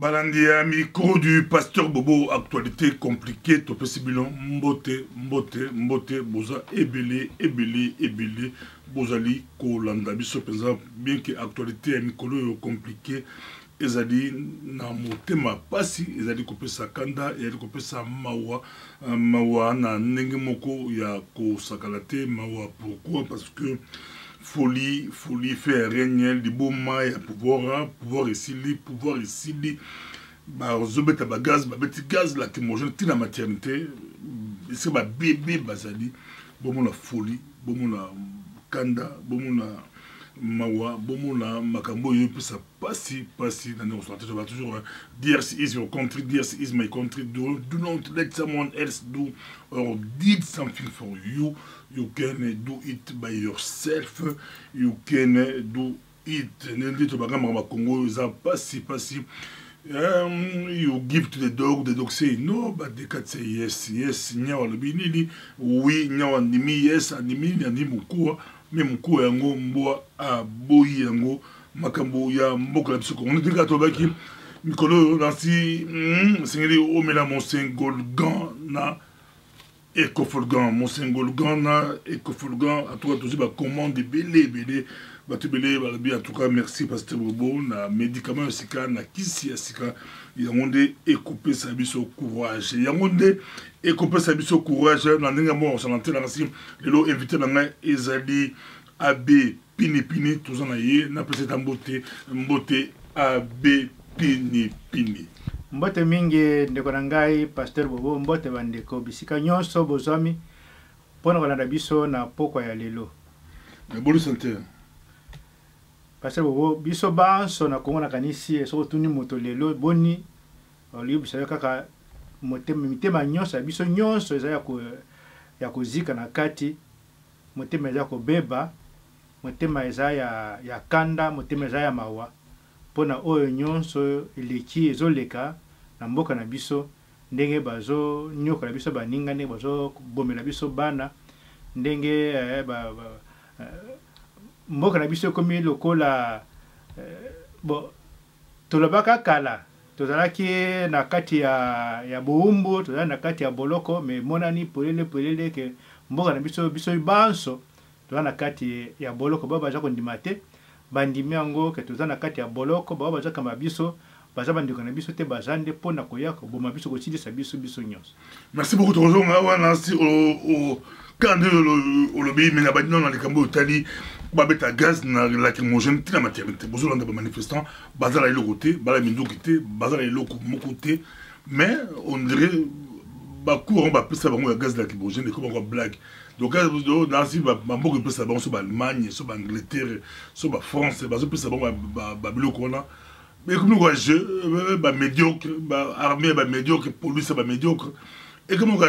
Balandia, micro du pasteur Bobo, actualité compliquée, Topesibilon, Mbote, Boza, Ebele, Bozali, Kolanda, Biso, bien que actualité, micro compliquée, ezali na motema pasi, ezali kopesa kanda, ezali kopesa mawa na ndenge moko ya kosakalate mawa. Pourquoi? Parce que folie fait régner du beau maï à pouvoir ici, bah zobeta ba gaz la kimogène ti la maternité, c'est ba bébé bazali, bon la folie, bon la kanda, bon la mawa, bon la makambo yo ça passi dans nos santé, je vais toujours dire is your country, this is my country, do not let someone else do or did something for you. You can do it by yourself. You can do it. Congo is passi. You give to the dog say no, but the cat say yes. Nyawa lubinili, oui, nyawa nimi yes, animi mukua, me mukua yango mboa a boyi yango makambo ya mboka la biso. On dit kato baki mikolo nansi singeli omela Monsengolgan na Ecofolgan, Monsengolgan na Ecofolgan, à toi tous commande belé, batu belé, en tout cas merci pasteur Bobo, na médicament sika na kisi sika, yangonde écouper sa biso courage, yangonde écouper sa biso courage, na ndenge mo on s'entend là si lelo invité na ngai ezali AB Pini tous en aye na peut-être mbote AB Pini. Mbote mingi ndeko na ngai pasteur Bobo, mbote bandeko bisika nyonso bozami pona kolanda biso na pokwa ya lelo. Bonne santé. Pasteur Bobo, biso banso na Kongo na kanisi eso tuni moto lelo boni oli biso kaka mitema nyonso biso nyonso eza ya kozika na kati, motema eza kobeba, motema eza ya kanda, motema eza ya mawa. Pona oyo nyonso eleki ezoleka na mboka na biso, ndenge bazo nyoka na biso baninga, ndenge bazo bomela biso bana, ndenge mboka na biso komi lokola tolobaka kala tozalaki na kati ya boumbu, tozalaki na kati ya boloko, me monani polele ke mboka na biso banso tozalaki na kati ya boloko, baba baza kondima te bandimi yango ke toza na kati ya boloko, baba baza kama biso baza bandiko na biso te bazande pona koya ko boma biso kotilisa biso nyonso. Merci beaucoup Tozo wana si o kande olobi mena badino na likambo otali babeta gaz na lacrymogène ti la maternité bozolanda ba manifestant bazala côté bala mindu kité bazala eloko moko te, mais on dirait ba courant ba pesa bango ya gaz lacrymogène ko bango blague. Donc dans si ba mboka pesa bango so ba Allemagne, so ba Angleterre, so ba France, ba so pesa bango ba biloko na. Mais comme nous jeu ba médiocre, ba armée ba médiocre, police ba médiocre. Et comme nous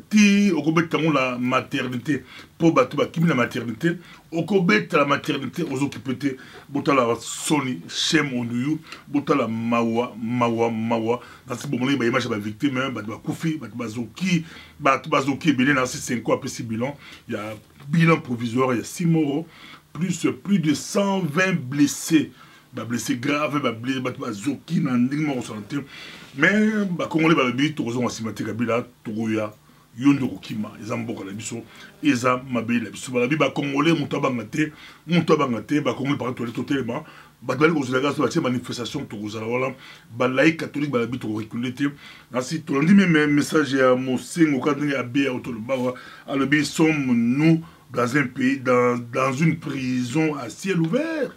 ti okobeta la maternité pour batu ba kimi la maternité, okobeta la maternité aux occupés botala soni shame on you, botala mawa dans ce moment là ba image ba victime ba kufi ba bazoki belé dans ces 5 ans après bilan, il y a bilan provisoire, il y a 6 morts plus de 120 blessés. Blessé grave, bazoki na ndingo mo santé, mais ba congolais ba bi tozo wasimate kabila togoya yondo kokima ezamboka la biso eza mabe la biso ba bi ba congolais muto bangate ba congolais par tout totalement ba bali ko zelaga so ba manifestation tozala wala ba laïc catholique ba bi to reculer te ainsi to ndi même message ya Mosengo kadinga abia autolba alobi sommes nous dans un pays dans une prison à ciel ouvert.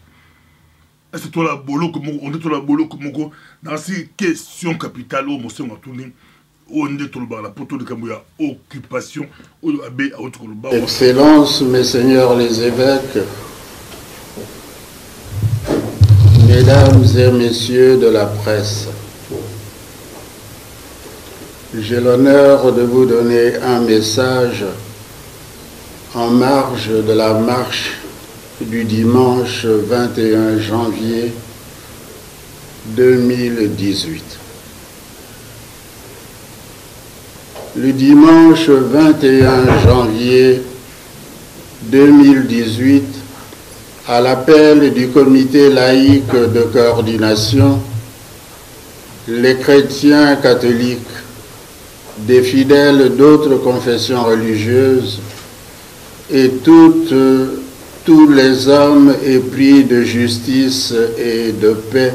C'est toi la bolo comme on dit toi la bolo comme dans ces questions capitales au monsieur Matouni on dit tout le bar la poto de Kambuya occupation au abbé à autre bar. Excellences, mes seigneurs les évêques, mesdames et messieurs de la presse, j'ai l'honneur de vous donner un message en marge de la marche du dimanche 21 janvier 2018. Le dimanche 21 janvier 2018, à l'appel du comité laïque de coordination, les chrétiens catholiques, des fidèles d'autres confessions religieuses et tous les hommes épris de justice et de paix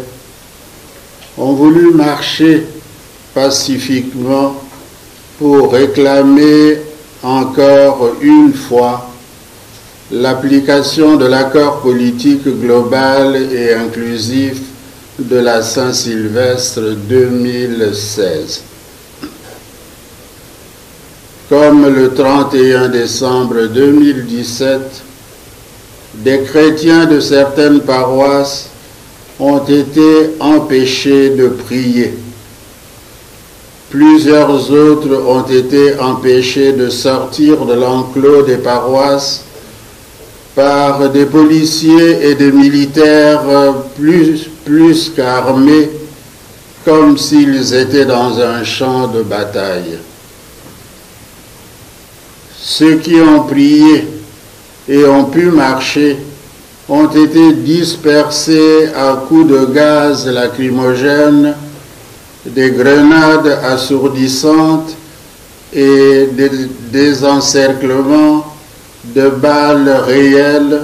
ont voulu marcher pacifiquement pour réclamer encore une fois l'application de l'accord politique global et inclusif de la Saint-Sylvestre 2016. Comme le 31 décembre 2017, des chrétiens de certaines paroisses ont été empêchés de prier. Plusieurs autres ont été empêchés de sortir de l'enclos des paroisses par des policiers et des militaires plus qu'armés, comme s'ils étaient dans un champ de bataille. Ceux qui ont prié et ont pu marcher ont été dispersés à coups de gaz lacrymogène, des grenades assourdissantes et des encerclements de balles réelles,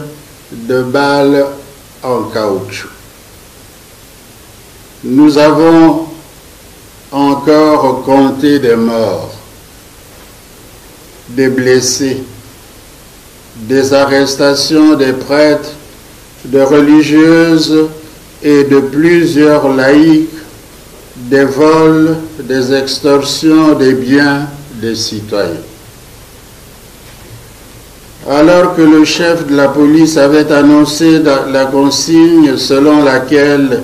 de balles en caoutchouc. Nous avons encore compté des morts, des blessés, des arrestations des prêtres, de religieuses et de plusieurs laïcs, des vols, des extorsions des biens des citoyens. Alors que le chef de la police avait annoncé la consigne selon laquelle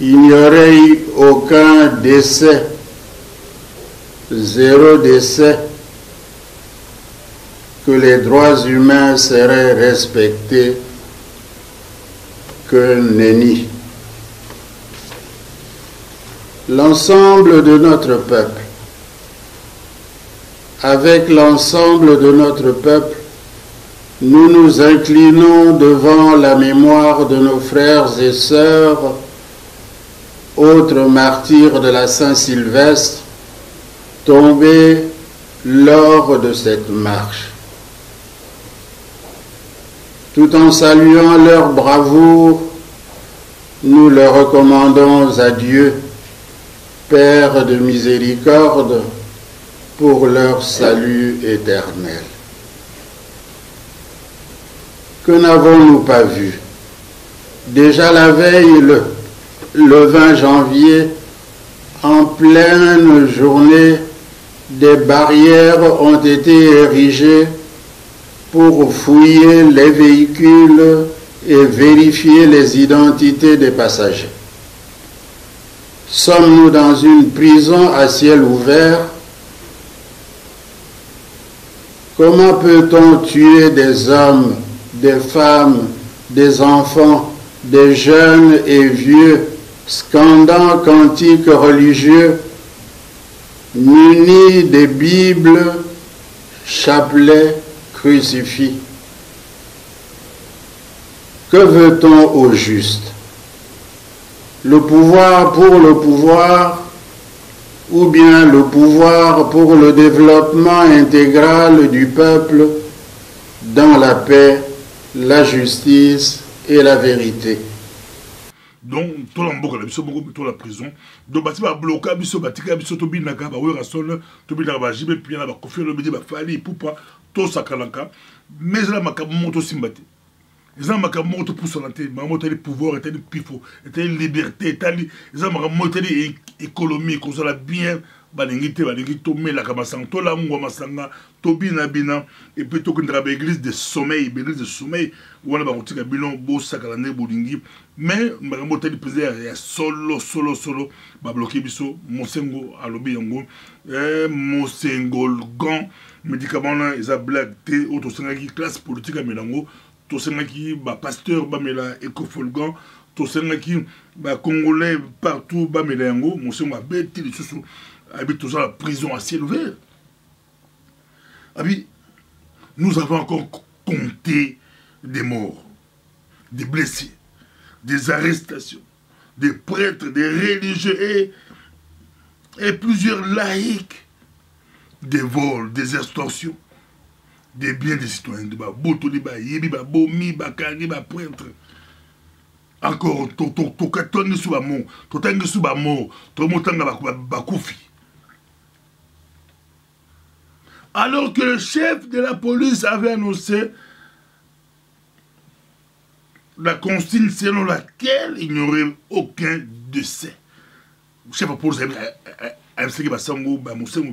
il n'y aurait eu aucun décès, 0 décès, que les droits humains seraient respectés, que nenni. L'ensemble de notre peuple, avec l'ensemble de notre peuple, nous nous inclinons devant la mémoire de nos frères et sœurs, autres martyrs de la Saint-Sylvestre, tombés lors de cette marche. Tout en saluant leur bravoure, nous leur recommandons à Dieu, Père de miséricorde, pour leur salut éternel. Que n'avons-nous pas vu? Déjà la veille, le 20 janvier, en pleine journée, des barrières ont été érigées pour fouiller les véhicules et vérifier les identités des passagers. Sommes-nous dans une prison à ciel ouvert? Comment peut-on tuer des hommes, des femmes, des enfants, des jeunes et vieux, scandant cantiques religieux, munis des Bibles, chapelets, crucifix? Que veut-on au juste? Le pouvoir pour le pouvoir, ou bien le pouvoir pour le développement intégral du peuple dans la paix, la justice et la vérité? Donc, tout le monde a la prison. Donc, il y a bloqué, il y a bloqué, il y a bloqué, il y a bloqué, il y a bloqué, il y a bloqué, il y a bloqué, tout ça mais là ma moto simbati ils ont ma moto pour santé ma moto le pouvoir était le pifo était liberté était ils ont ma moto économie qu'on soit bien balingité to mela kama santo la ngwa masanga to bina et puis to kundra église de sommeil où on a barotika bilon bo sakala ne bolingi mais ma moto le président ya solo ba bloquer biso mosengo alobi yango mosengo gant médicaments là ils a blague té auto sengaki classe politique à melango to sengaki ba pasteur ba mela écofolgan to sengaki ba congolais partout ba melango mosengo beti les sous habite toujours la prison à ciel ouvert. Nous avons encore compté des morts, des blessés, des arrestations, des prêtres, des religieux et et plusieurs laïcs, des vols, des extorsions, des biens des citoyens, des boto, des yebi, des bomi, des kari, des prêtres. Encore, tokatongi sous la mort, totangi sous la mort, tomotanga bakoufi. Alors que le chef de la police avait annoncé la consigne selon laquelle il n'y aurait aucun décès. Le chef de la police a dit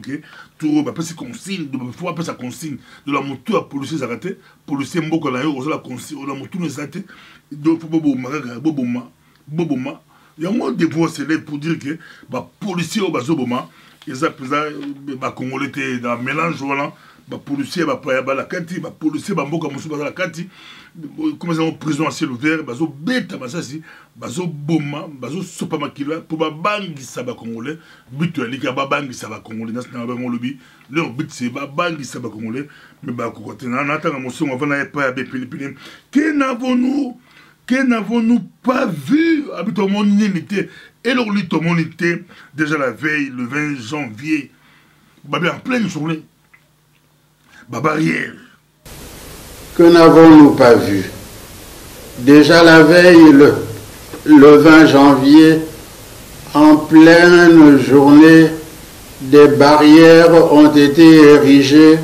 que tout va passer consigne, il faut passer consigne de la moto à policier arrêté, policier mboko la yo la consigne, la moto nous arrêté, donc faut boboma. Il y a un devoir c'est pour dire que les policiers au bazoboma, ils ont les Congolais dans le mélange voilà, les policiers la kati, les policiers mboka musu la kati, comme ça en prison à ciel ouvert, bazo beta basasi, bazo boma, bazo sopa makila pour babangi saba Congolais, but alika babangi saba Congolais dans na bango lobi, leur but c'est babangi saba Congolais, mais ba kokote na natanga moson avant na pas be Philippines. Que n'avons-nous pas vu habiter mon unité et leur lit mon unité déjà la veille, le 20 janvier, babé en pleine journée, barrière. Que n'avons-nous pas vu? Déjà la veille, le 20 janvier, en pleine journée, des barrières ont été érigées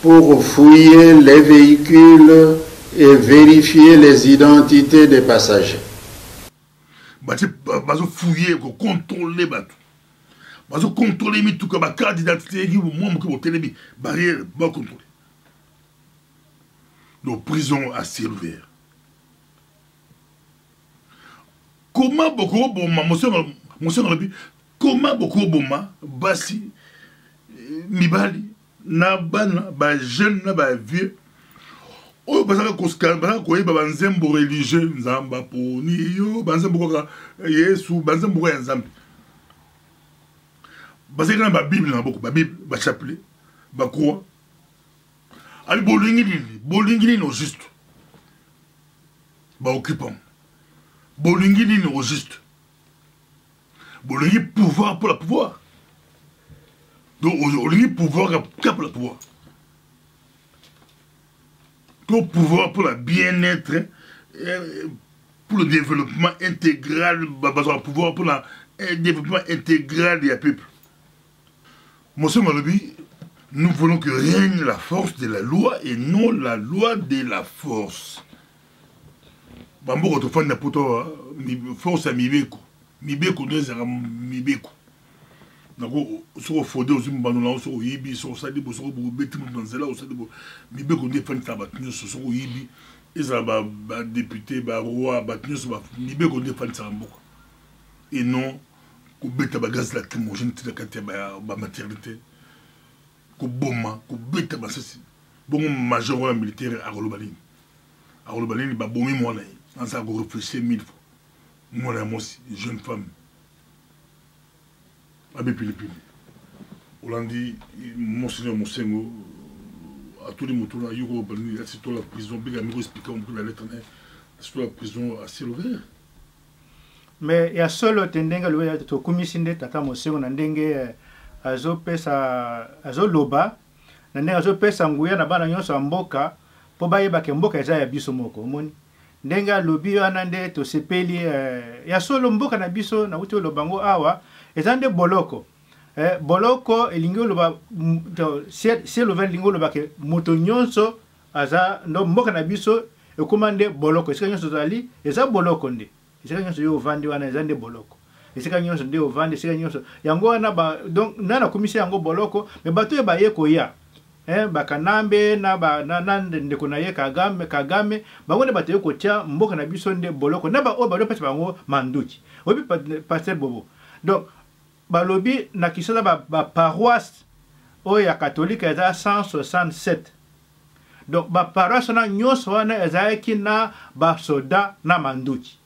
pour fouiller les véhicules et vérifier les identités des passagers. Bazo fouiller, contrôler bateau. Bazo contrôler tout comme carte d'identité, barrière, ba contrôler. Nos prisons à ciel ouvert. Comment beaucoup boma, comment beaucoup boma, basi, mibali, na bana, ba jeune, na ba vieux. Oh, parce que banzembo religieux, nzamba poni yo, banzembo ka Yesu, banzembo ka nzambe. Parce que ba Bible na boko, ba Bible, ba chapelet, ba croix. Ali bolingi no juste. Ba occupant. Bolingi no juste. Bolingi pouvoir pour le pouvoir. Donc bolingi pouvoir pour le pouvoir. Pour pouvoir, pour le bien-être, pour le développement intégral, pouvoir pour le développement intégral des peuples. Monsieur Malobi, nous voulons que règne la force de la loi et non la loi de la force. Bambo kotofan na poto force à mibeko. Mibeko nezera mibeko. Nako soko fode ozimbano na soko yibi soko sadi bo soko bo beti mo nzela o sadi bo mibeko ne fan tabatnyo soko yibi eza ba député ba roi batnyo ba mibeko ne fan tsamboko. Et non ko beta ba gaz lacrymogène tita kati ba maternité. Ko boma ko beta ba sasi. Bon major wala militaire à Rolobalini. À Rolobalini ba bomi mo na. On s'est réfléchi 1000 fois. Moi aussi, jeune femme. Abbé Philippines. On dit, Monseigneur Mosengo, à tous les motos là, il y a la prison, il y a expliqué la lettre, c'est la prison à ciel ouvert. Mais il y a solo tendenga le ya to komisinde tata Mosengo na ndenge azo loba na ndenge azo pesa nguya na bana nyonso mboka po bayeba ke mboka eza ya biso moko omoni ndenga lobi wana nde to sepeli ya solo mboka na biso na uti lobango awa ezande boloko boloko elingi loba si lo ven lingo loba ke moto nyonso aza ndo mboka na biso ekomande boloko esika nyonso zali eza boloko nde esika nyonso yo vandi wana ezande boloko esika nyonso nde ovandi esika nyonso yango wana ba donc nana komisi yango boloko me bato e baye koya bakanambe na ndeko na ye kagame bango bato yo kotia mboka na biso nde boloko na ba o ba pesa bango manduki obi pasteur Bobo donc balobi na kisala ba paroisse o ya catholique eza 167 donc ba paroisse na nyonso wana eza kina ba soda na manduki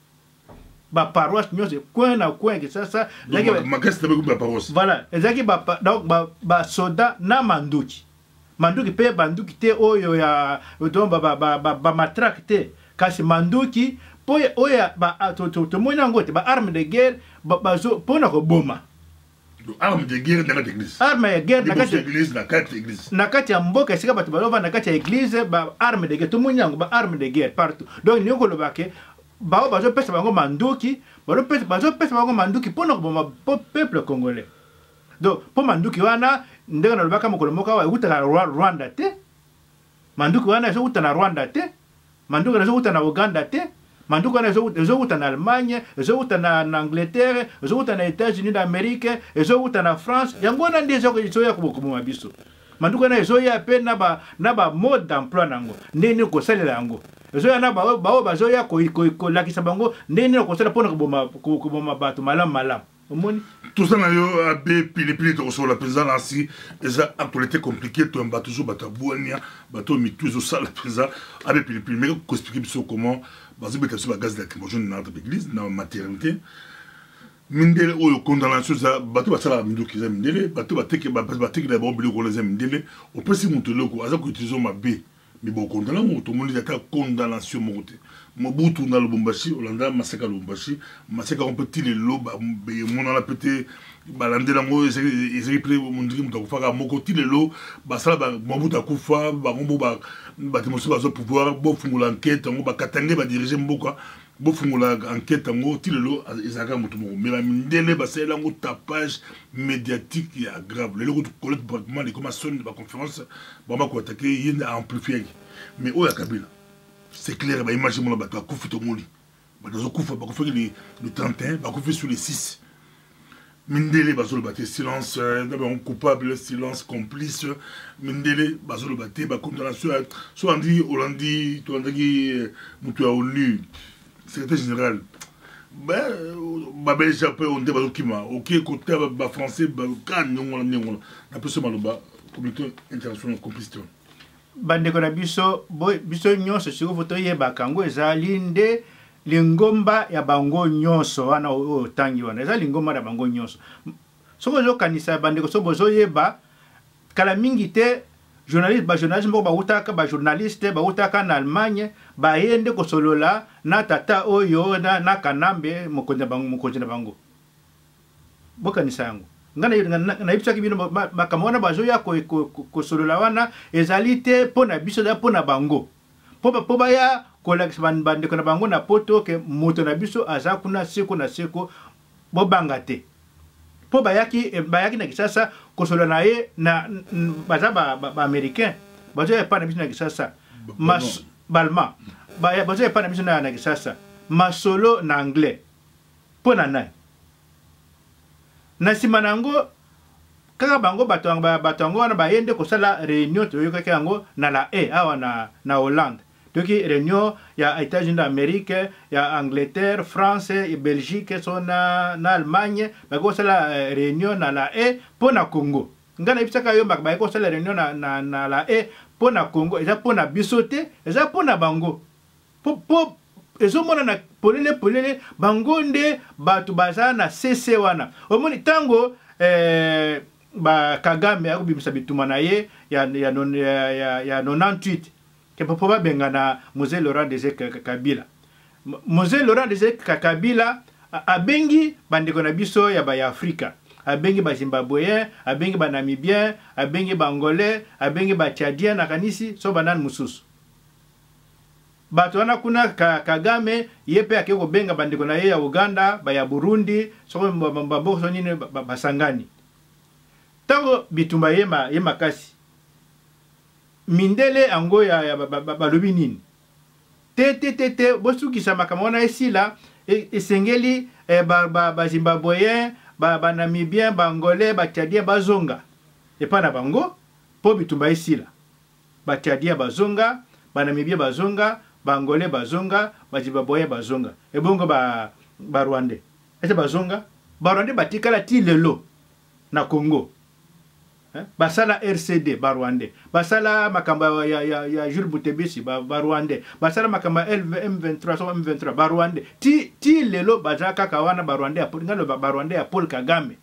ba paroisse nyonso coin na coin que ça voilà ezaki donc ba soda na manduki manduki pe banduki te oyo ya donc ba matraque te kasi manduki po oya ba to mona ngote ba arme de guerre ba zo pona ko boma arme de guerre dans l'église. Arme de guerre dans l'église, dans quatre églises. Na kati ya mboka sika bato balova na kati ya église ba arme de guerre tout monde yango ba arme de guerre partout. Donc ni ko lobake ba bazo pesa bango manduki, bazo pesa bango manduki pona ko peuple congolais. Donc po manduki wana ndenge na lobaka mokolo moka wa uta Rwanda te. Manduki wana zo uta na Rwanda te. Manduki na zo uta na Uganda te. Manduki wana zo uta na Allemagne, zo uta na Angleterre, zo uta na États-Unis d'Amérique, zo uta na France. Yango na ndezo ko ya kubukuma biso. Manduki wana zo ya pe na ba mode d'emploi nango. Ndeni ko salela yango. Zo ya na ba zo ya ko lakisa bango ndeni ko sala pona kuboma bato malam. Omoni tout ça na yo abe pili to so la président ainsi les actualités compliquées to mba toujours batabuania bato mituzo ça la président abe pili mais ko expliquer biso comment bazo beta sur la gaz lacrymogène dans l'église dans maternité mindele oyo condamnation za bato basala minduki za mindele bato bateke d'abord biloko les mindele au pesi mutoloko aza ko utiliser ma b mais bon condamnation to moni ata condamnation moté Mobutu na Lubumbashi, Olanda masaka Lubumbashi, masaka on petit les lots, mon a pété, balande la mo, ils replay mon dream de faire mon côté les lots, basala Mobutu akufa, bombo démonstrer bazo pouvoir, bo fumula enquête, on ba katangé ba diriger mboka, bo fumula enquête ngo ti les lots, ezaka mutu mo, mais la mindele basala ngo tapage médiatique il y a grave. Les lots de collecte pratiquement les commissions de la conférence, ba ko attaquer yenda amplifier. Mais o ya Kabila c'est clair, imaginez moi bato akufi to moni. Bato kufa ba kufa le 31, ba kufi sur les 6. Mindele bazo le baté silence, d'abord coupable, silence complice. Mindele bazo le baté ba condamnation soit Andy Hollandi, to andaki mutu a ONU, secrétaire général. Ba belge après on débat kima, OK côté ba français ba kan ngona ngona. Na peu seulement ba communauté internationale complice. Bandeko na biso nyonso siko foto yeba kango ezali nde lingomba ya bango nyonso wana otangi wana ezali lingomba ya bango nyonso soko zo kanisa bandeko so bozo yeba kala mingi te journaliste moko ba journaliste ba utaka na Allemagne ba yende ko solola na tata oyo na kanambe mokonde bango bokanisa yango ngana ibisa kibino makamona bazo ya ko solola wana ezalite pona biso da pona bango po ya kolakisban bande kona bango na poto ke moto na biso aza kuna seko bo bangate po bayaki na kisasa ko solola na ye na baza ba américain bazo ya pana biso na kisasa balma bazo ya pana biso na kisasa masolo na anglais pona nai na sima nango kaka bango bato wana bayende kosala réunion toyokaki yango na la awa na Hollande toki réunion ya États-Unis d'Amérique ya Angleterre France et Belgique so na Allemagne bakosala réunion na la pona Congo ngana ibisaka yo bakosala réunion na la pona Congo eza pona bisote eza pona bango po ezomona na polele bango nde bato baza na CC wana omoni tango ba Kagame akubimisa bituma na ye ya 98 ke popo ba benga na Mzee Laurent Désiré Kabila Mzee Laurent Désiré Kabila abengi bandeko na biso ya ba Afrika abengi ba Zimbabweyen abengi ba Namibien abengi ba Angolais abengi ba Tchadien na kanisi so banan mususu bato wana kuna Kagame yepe akeko benga bandeko na ye ya Uganda ba ya Burundi soko mbambo so nini basangani tango bitumba ye makasi mindele ango ya balobi nini te bosukisa makambo wana esila esengeli ba Zimbabweyen ba Namibien ba Angolais ba Tchadien bazonga epa na bango po bitumba esila ba Tchadien bazonga ba Namibien bazonga ba Angolais bazonga ba Zimbabweyen bazonga ebongo ba Rwandais ese bazonga ba Rwandais batikala ti lelo na Congo basala RCD ba Rwandais basala makamba ya Jules Butebisi ba Rwandais basala makamba M23 so M23 ba Rwandais ti lelo bazaka kawana ba Rwandais ngalo ba Rwandais ya Paul Kagame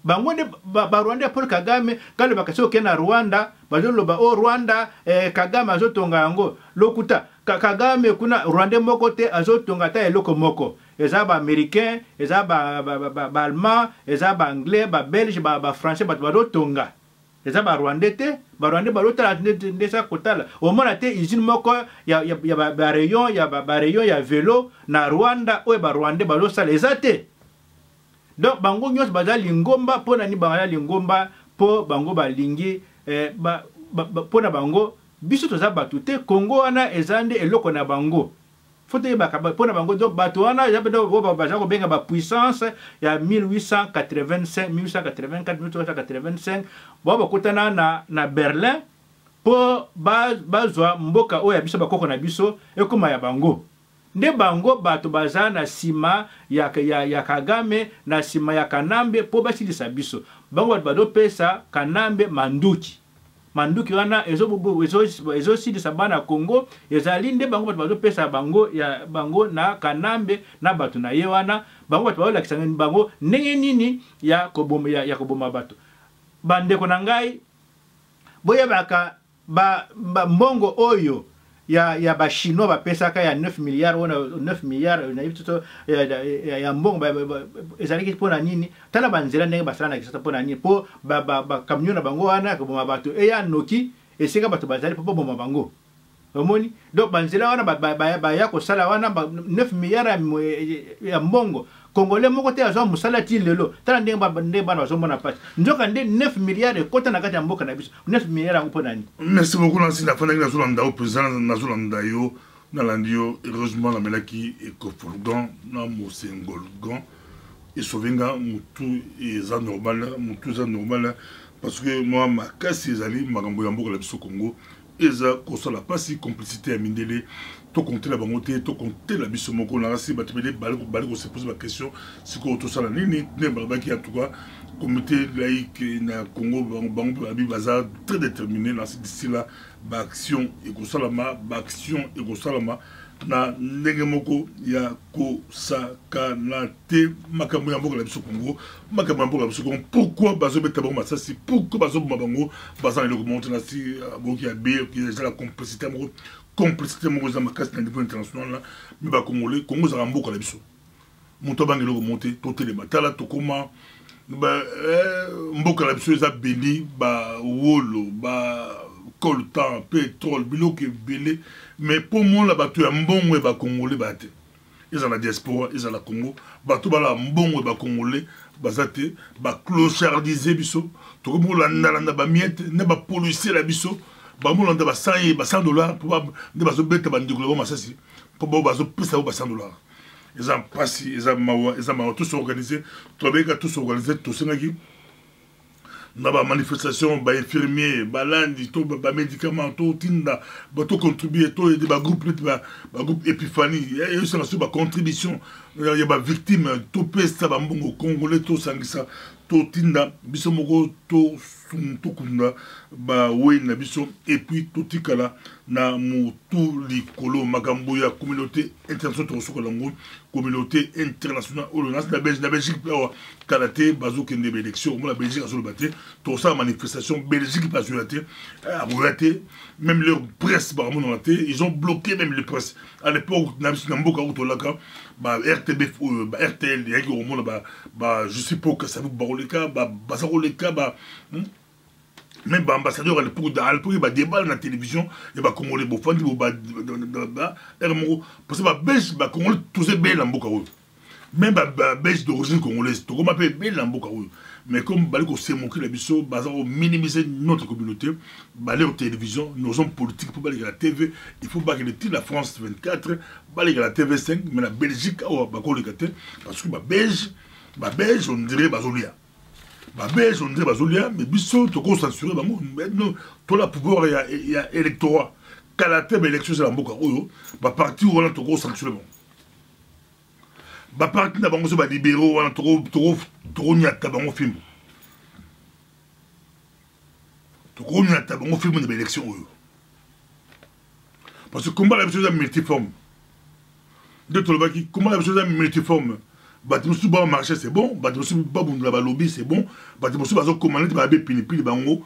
bangonde ba Rwandais ya Paul Kagame ngalo bakaso ke na Rwanda bazoloba o Rwanda Kagame azotonga yango lokuta Kagame kuna Rwandais moko te azotonga ta eloko moko eza ba américain eza ba allemand eza ba anglais ba belge ba français ba tonga eza ba rwandais te ba rwandais ba lotala ndesa kotala au moins te usine moko ya ba rayon ya vélo na Rwanda oyo ba rwandais ba losala eza te. Donc bango nyos baza lingomba pona ni bangala lingomba po bango balingi pona bango biso toza batu te Congo wana ezande eloko na bango fote pona bango donc batu wana baza kobenga ba puissance ya 1885 1884 1885 bakotana na Berlin po bazwa mboka oyo ya biso bakoko na biso ekoma ya bango. Nde bango bato baza na sima ya Kagame na sima ya Kanambe po basilisa biso bango bado pesa Kanambe manduki wana ezo silisa bana Congo ezali nde bango bado pesa bango ya bango na Kanambe na bato na ye wana bango bado lakisa bango ndenge nini ya koboma bato bandeko na ngai boya baka mbongo oyo ya ba chinois ba pesaka ya 9 milliards wana 9 milliards na yituto ya mbongo ezalaki pona nini tala banzela ndenge basala na kisata pona nini po ba camion na bango wana ko boma bato ya noki esika bato bazali po boma bango omoni donc banzela wana ba ya ko sala wana 9 milliards ya mbongo Congolais moko te azo musala ti lelo tala ndenge bana bazo mona pasi njoka nde 9 milliards ekota na kati ya mboka na biso 9 milliards ngo pona ni. Merci beaucoup Nancy na fana na zolanda au président na zolanda yo na landio heureusement la melaki ekofolgan na mosengolgan et sovenga mutu eza normal parce que moi makasi ezali makambo ya mboka la biso Congo eza kosala pasi complicité ya mindele to compter la bangote to compter la biso moko na rasi batebele bali ko se poser la question si ko to sala nini ne balaki en tout cas comité laïque na Congo bango abi baza très déterminé dans d'ici là ba action et ko salama ba action et ko salama na ndenge moko ya ko sakana te makambo ya mboka la biso Congo makambo ya mboka la biso Congo pourquoi bazo beta bango masasi pourquoi bazo boma bango baza le remonter na si boki ya B qui est la complicité moko za makasi na niveau international là mais ba congolais Congo za mboka la biso moto bangelo remonter to tele matala to koma ba mboka la biso za beli ba wolo ba coltan pétrole biloko ebele mais pour moi la bato ya mbongo ba congolais bate ils ont la diaspora ils ont la Congo bato bala mbongo ba congolais bazate ba clochardiser biso to ko landa ba miette ne ba polluer la biso ba molanda ba $100 pour ne ba zo beta ba ndikolo ba masasi pour ba zo pesa ba $100 ils ont passé ils ont tous organisé tous organisé tous senaki na ba manifestation ba infirmier ba landi to ba médicament to tinda ba to contribuer to aider ba groupe Epiphanie et ça sur ba contribution il y a ba victime to pesa ba mbongo congolais to sangisa to tinda biso moko to kunda ba wena biso et puis to tikala na mutu likolo makambo ya communauté internationale to sokolango communauté internationale au nas na Belgique kalaté bazo kende élection la Belgique a sur le baté to ça manifestation Belgique pas sur la terre a relaté même leur presse par mon raté ils ont bloqué même les presse à l'époque na mboka utolaka ba RTB ba RTL yaki au monde ba je sais pas que ça vous baroleka ba bazaroleka ba même ba ambassadeur à l'époque ba débat na télévision et ba congolais bo fandi ba ermo parce que ba belge ba congolais tous est bel en mboka oyo même ba belge d'origine congolaise to comme appelle bel en mboka oyo mais comme bali ko se moquer la biso bazaro minimiser notre communauté baler aux télévision nos hommes politiques pour baler la TV il faut pas que le la France 24 baler la TV 5 mais la Belgique ba ko le kate parce que ba belge on dirait bazolia ba belge on dirait bazolia mais biso to ko censurer bango maintenant to la pouvoir ya électorat kala te ba élection za mboka oyo ba parti on to ko censurer bon ba parti na bango so ba libéraux wana to nyata bango film to nyata bango film de élection oyo parce que combat la chose multiforme de to le baki combat la chose multiforme batimusu ba marché c'est bon batimusu ba bundula ba lobby c'est bon batimusu ba zo commander ba be pini bango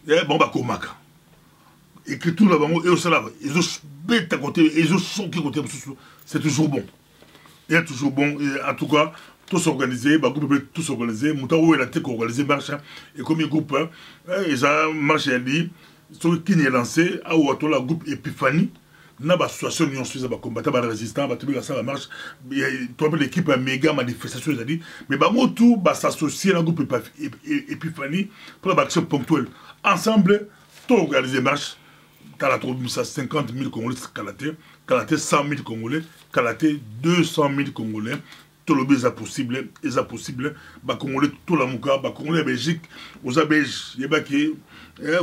et bon ba komaka écriture la bango et au sala ils ont bête à côté ils ont choqué côté c'est toujours bon il est toujours bon. Et en tout cas, tous organisés, bah groupe tous organisés. Moutaou il a été organisé marche et comme il groupe, ils ont marché à lui. Ceux qui n'est lancé, à ou à toi la groupe Epiphanie. Na ba association union suisse ba combattant ba résistant ba tubi ça marche toi l'équipe a méga manifestation dit mais ba motu ba s'associer dans groupe Epiphanie pour la action ponctuelle ensemble tout organiser marche t'as 50 000 Congolais Kalaté 100 000 Congolais Kalaté 200 000 Congolais tout le bien possible ba Congolais tout la muka ba Congolais Belgique aux Belges yeba qui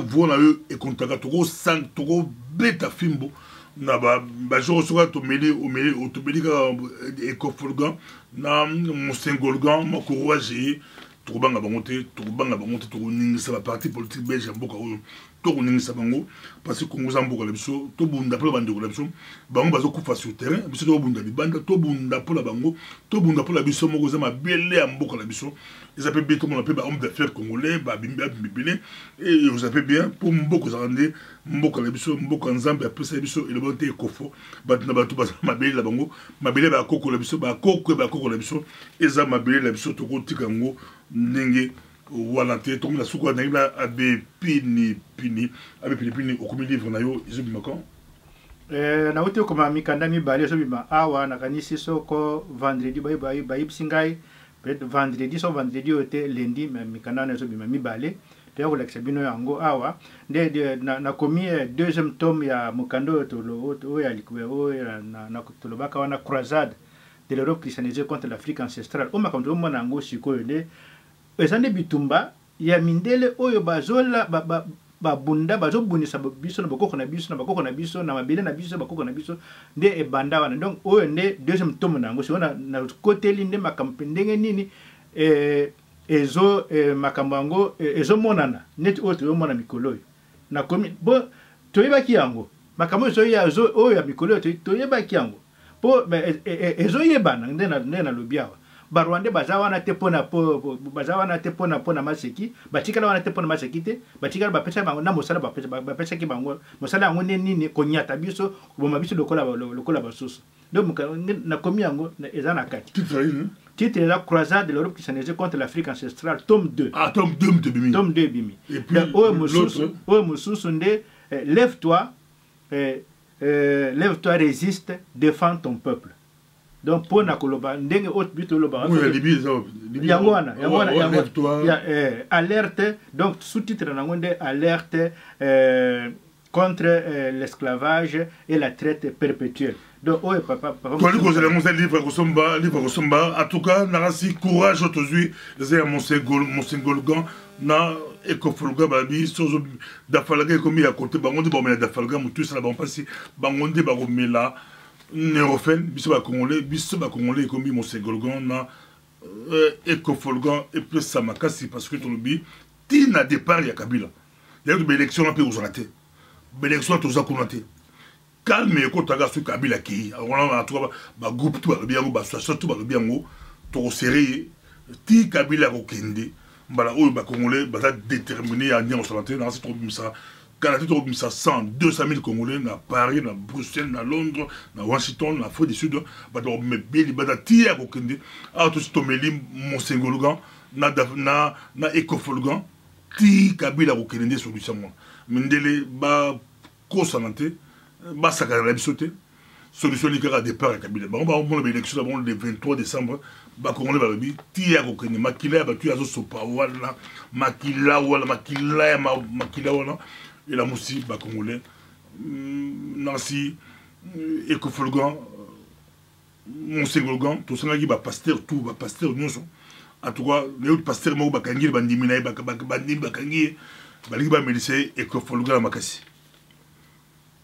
vous na eux et contact tout sang tout beta fimbo na ba jour soka to meli to meli ka ekofolgan na mosengolgan mo courage to banga bangote to ningisa ba parti politique belge mboka oyo to ningisa bango parce que Congo zamboka la biso to bunda pour bande la biso bango bazo kufa sur terrain biso to bunda libanda to bunda pour la bango to bunda pour la biso moko za mabele ya mboka la biso ils appellent bien tout le monde appelle ba homme d'affaires congolais ba bimba bibile et vous appelez bien pour mboko za rende mboka la biso mboka nzambe après ça biso et le bonté kofo ba na ba tout ba mabele la bango mabele ba koko la biso ba koko la biso eza mabele la biso to ko tikango ndenge wala te to na suko na ila abe pini okumi livre na yo izo bimako na uti okoma mikanda mibale so bima awa na kanisi soko vendredi bayi singai peut vendredi ote lundi mikanda na so bima mibale te ko leksa bino yango awa na komi deuxième tome ya mukando to lo ya likwe o na to lobaka wana croisade de l'Europe christianisée contre l'Afrique ancestrale o makamto mona ngo sikoyo de ezande bitumba ya mindele oyo bazola babunda bazobundisa biso na bakoko na biso na mabele na biso bakoko na biso nde ebanda wana donc oyo nde deuxième tome nango so na côté linde makampe ndenge nini ezo makambo yango ezo monana net oyo to mona mikolo na komi bo toyebaki yango makambo so ya zo oyo ya mikolo toyebaki yango po ezo yebana nde na lobiawa Barwande bazawana te pona maseki batikala wana te pona maseki te batikala bapesa bango na mosala bapesa ki bango mosala yango nini konyata biso boma biso lokola basusu donc na komi yango eza na kati titre la croisade de l'Europe christianisée contre l'Afrique ancestrale tome 2 tome 2 bimi et puis oyo mususu nde lève-toi résiste défends ton peuple. Donc pour nakoloba ndenge autre but loba yangwana alerte donc sous-titre nangonde alerte contre l'esclavage et la traite perpétuelle. Donc oye papa toi cause le monsel livre kosomba en tout cas narasi courage aujourd'hui c'est monsengolgan na ekofolga babi sozo dafalaga komi à côté bangonde bomela dafalaga mutu ça ba passer bangonde ba romela Neurofen, biso ba Congolais comme Monsengolgan na ekofolgan et plus Samakasi parce que ton lobby ti na départ ya Kabila. Il y a une élection un peu aux raté. Élection tous akonaté. Calme ko taga su Kabila ki. On a trouvé ba groupe tout ba bien ba association tout ba bien ngo to série ti Kabila ko kende. Mbala o ba Congolais ba déterminé à nien au santé dans ce truc ça. Quand on a 100, 200 000 Congolais, à Paris, à Bruxelles, à Londres, à Washington, à Afrique du Sud, on met Béli, Badatia, Kokende, à tout ce tomeli, Monsengolgan, na Ekofolgan, Ti Kabila Kokende, solution. Mendele, ba Kosanante, ba Sakara Bisote, solution Likara départ à Kabila. On va avoir l'élection le 23 décembre, ba Congolais, Babi, Ti Kokende, Makila, Batu Azo Sopawala, Makila, et la moussi ba Congolais Nancy Ekofolgan Monsengolgan tout ça qui ba pasteur tout ba pasteur nyonso en tout cas les autres pasteurs mo ba kangi ba ndimina ba kangi ba lingi ba médecin Ekofolgan makasi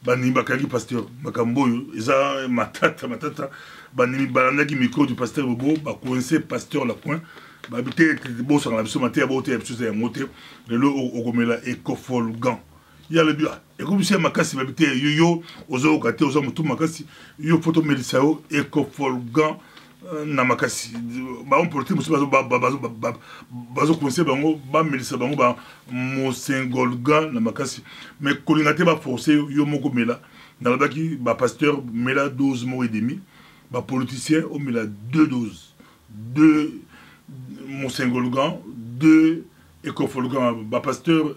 ba ndimina ba kangi pasteur makamboyo eza matata ba ndimina ba ndaki micro du pasteur bobo ba coincé pasteur la point ba bité bo sur la biso maté ba oté biso ya moté le lo ogomela Ekofolgan. Il y a le but. Et comme c'est Makasi, yo, ozo kate, ozo mutu Makasi, yo photo Melisao, Ekofolgan, na Makasi. Ba on porte musu bazo commencer bango, ba Melisa bango ba Monsengolgan na Makasi. Mais kolingate ba forcer yo moko mela. Dans le baki ba pasteur mela 12 mois et demi. politiciens ont mis la 2 doses. 2 Monsengolgan, 2 Ekofolgan, pasteur,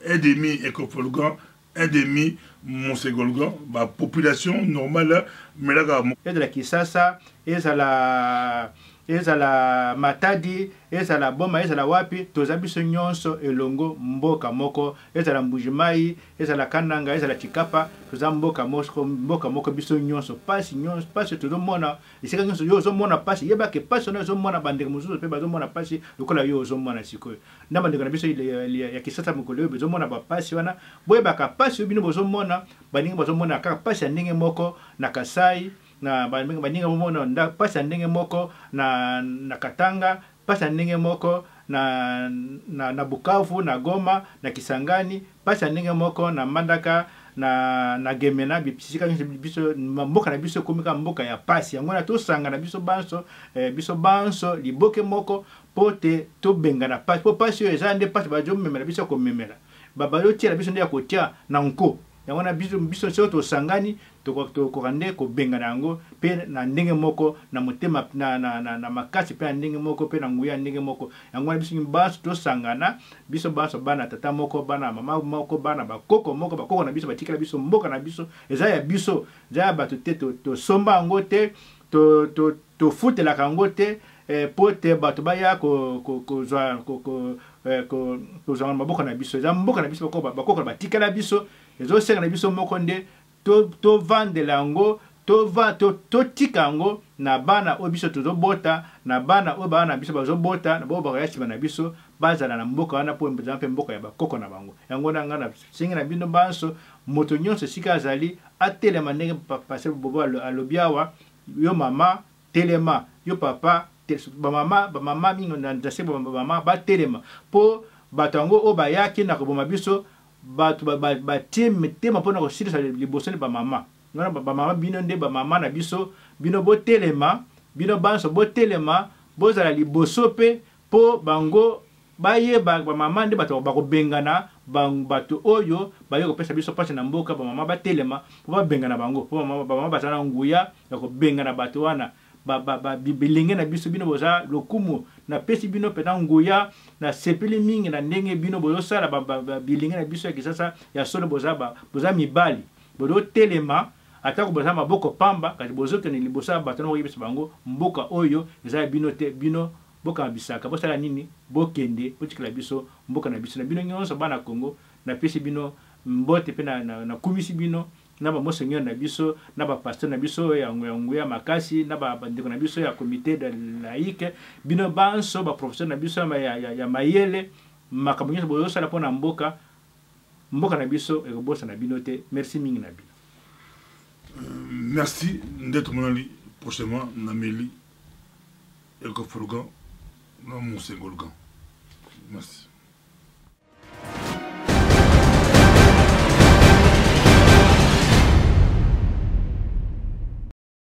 1,5 Ekofolgan, 1,5 Monsengolgan, population normale, mais là, et de la Kisasa, et la Matadi, et la Boma, et la Wapi, tozabiso nyonso elongo mboka moko, et la Mbujimai, et la Kananga, et la Chikapa, tozamboka moko biso nyonso, pasi tout le monde, et c'est quand yo zo mona pasi, yeba ke pasi on zo mona bande mususu pe bazo mona pasi, lokola yo zo mona sikoyo. Na bande na biso ya Kisasa mokolo bezo mona ba pasi wana, boyeba ka pasi bino bozo mona, baninga bozo mona ka pasi ndenge moko na Kasai. Na baninga mona nda pasi ndenge moko na Katanga, pasi ndenge moko na Bukavu, na Goma, na Kisangani, pasi ndenge moko na Mandaka, na Gemena, bisika biso mboka na biso komika mboka ya pasi. Ngona to sanga na biso banso liboke moko pote to benga na pasi. Po pasi yo ezande pasi bajo memela biso ko memela. Babalo tia biso ndia ko tia na nko. Yangona biso to sangani to korande ko benga nango pe na ndenge moko na motema na makasi pe na ndenge moko pe na nguya ndenge moko. Yangona biso baso to sangana biso baso bana tata moko bana mama moko bana bakoko na biso batikala biso mboka na biso ezaya biso za bato te to somba ngo te to futela kango te pote bato baya ko zwa maboka na biso za mboka na biso bakoko batikala biso ezo senga na biso moko nde to vandela ngo to tika ngo na bana o biso to bota na bana o bana biso bazo bota na bo bakayasi bana biso bazala na mboka wana po mpe mboka ya bakoko na bango yango na ngana senga na bino banso moto nyonso sika azali atelema ndenge passer bobo alobiawa yo mama telema yo papa ba mama mingo na ndase ba mama ba telema po batango o bayaki na koboma biso batu ba tema pona ko silisa liboso ni ba mama ngana ba mama bino nde ba mama na biso bino bo telema bino banso bo telema bozala liboso pe po bango baye ba mama nde bato ba ko bengana bato oyo baye ko pesa biso pasi na mboka ba mama ba telema po ba bengana bango po ba mama bazana nguya ya ko bengana bato wana bilinge na biso bino boza lokumu na pesi bino pena nguya na sepeli mingi na ndenge bino bozo sala bilinge na biso ya Kisasa ya solo boza mibali bodo telema atako boza maboko pamba kati bozo ke ni libosa bato no yebisa bango mboka oyo eza bino te bino boka bisaka bosala nini bokende botikala biso mboka na biso na bino nyonso bana Kongo na pesi bino mbote pe na kumisi bino na ba monseigneur na biso na ba pasteur na biso ya nguya makasi na ba bandeko na biso ya comité de laïque bino banso ba professeur na biso ya mayele makambo nyonso bozo sala pona mboka na biso e bosa na bino te. Merci mingi na bino. Merci d'être monali prochainement na meli Ekofolgan na Monsengolgan. Merci.